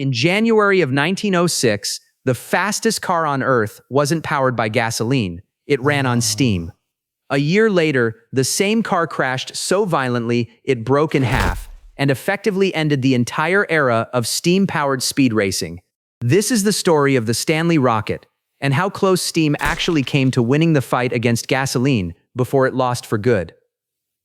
In January of 1906, the fastest car on Earth wasn't powered by gasoline. It ran on steam. A year later, the same car crashed so violently it broke in half and effectively ended the entire era of steam-powered speed racing. This is the story of the Stanley Rocket and how close steam actually came to winning the fight against gasoline before it lost for good.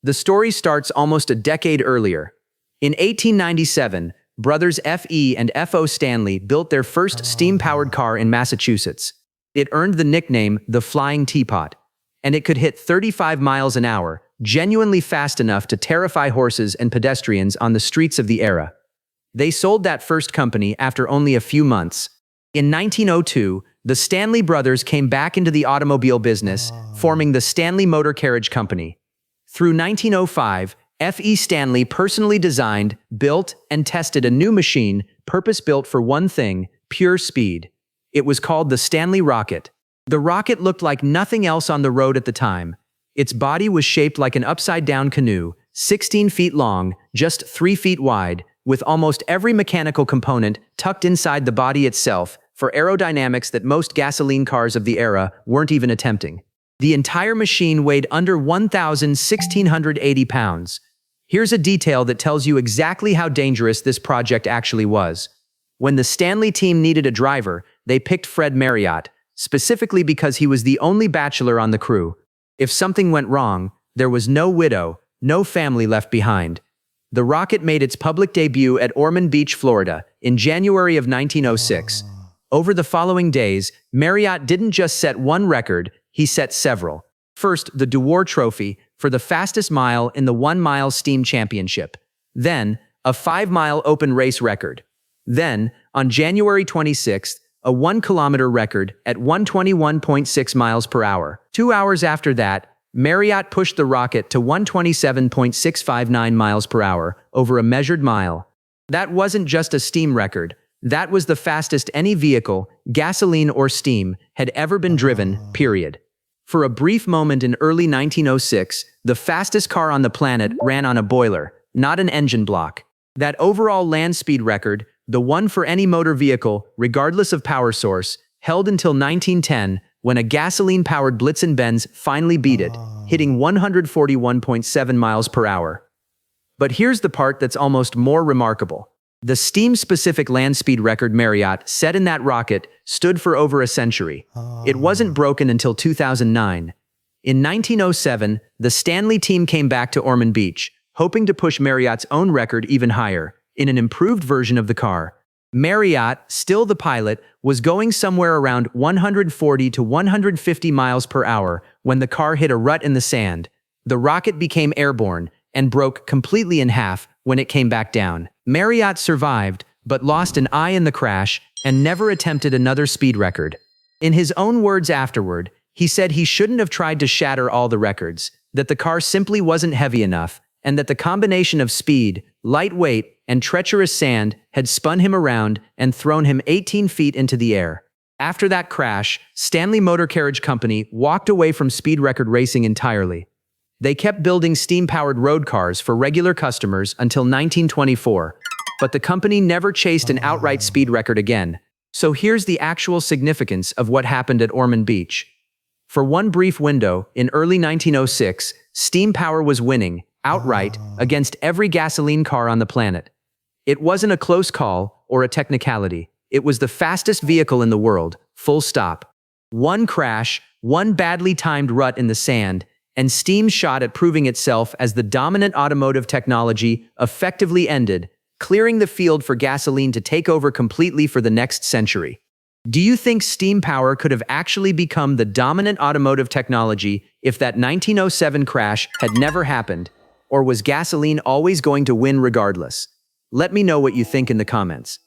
The story starts almost a decade earlier. In 1897, brothers F.E. and F.O. Stanley built their first steam-powered car in Massachusetts. It earned the nickname the Flying Teapot, and it could hit 35 miles an hour, genuinely fast enough to terrify horses and pedestrians on the streets of the era. They sold that first company after only a few months. In 1902, the Stanley brothers came back into the automobile business, forming the Stanley Motor Carriage Company. Through 1905, F.E. Stanley personally designed, built, and tested a new machine purpose-built for one thing: pure speed. It was called the Stanley Rocket. The rocket looked like nothing else on the road at the time. Its body was shaped like an upside-down canoe, 16 feet long, just 3 feet wide, with almost every mechanical component tucked inside the body itself for aerodynamics that most gasoline cars of the era weren't even attempting. The entire machine weighed under 1,680 pounds. Here's a detail that tells you exactly how dangerous this project actually was. When the Stanley team needed a driver, they picked Fred Marriott, specifically because he was the only bachelor on the crew. If something went wrong, there was no widow, no family left behind. The rocket made its public debut at Ormond Beach, Florida, in January of 1906. Over the following days, Marriott didn't just set one record, he set several. First, the Dewar Trophy for the fastest mile in the 1-mile steam championship. Then, a 5-mile open race record. Then, on January 26th, a 1-kilometer record at 121.6 miles per hour. 2 hours after that, Marriott pushed the rocket to 127.659 miles per hour over a measured mile. That wasn't just a steam record. That was the fastest any vehicle, gasoline or steam, had ever been driven, period. For a brief moment in early 1906, the fastest car on the planet ran on a boiler, not an engine block. That overall land speed record, the one for any motor vehicle, regardless of power source, held until 1910, when a gasoline-powered Blitz-Benz finally beat it, hitting 141.7 miles per hour. But here's the part that's almost more remarkable. The steam-specific land speed record Marriott set in that rocket stood for over a century. It wasn't broken until 2009. In 1907, the Stanley team came back to Ormond Beach, hoping to push Marriott's own record even higher, in an improved version of the car. Marriott, still the pilot, was going somewhere around 140 to 150 miles per hour when the car hit a rut in the sand. The rocket became airborne and broke completely in half when it came back down. Marriott survived, but lost an eye in the crash and never attempted another speed record. In his own words afterward, he said he shouldn't have tried to shatter all the records, that the car simply wasn't heavy enough, and that the combination of speed, light weight, and treacherous sand had spun him around and thrown him 18 feet into the air. After that crash, Stanley Motor Carriage Company walked away from speed record racing entirely. They kept building steam-powered road cars for regular customers until 1924, but the company never chased an outright speed record again. So here's the actual significance of what happened at Ormond Beach. For one brief window, in early 1906, steam power was winning, outright, against every gasoline car on the planet. It wasn't a close call or a technicality. It was the fastest vehicle in the world, full stop. One crash, one badly timed rut in the sand, and steam's shot at proving itself as the dominant automotive technology effectively ended, clearing the field for gasoline to take over completely for the next century. Do you think steam power could have actually become the dominant automotive technology if that 1907 crash had never happened? Or was gasoline always going to win regardless? Let me know what you think in the comments.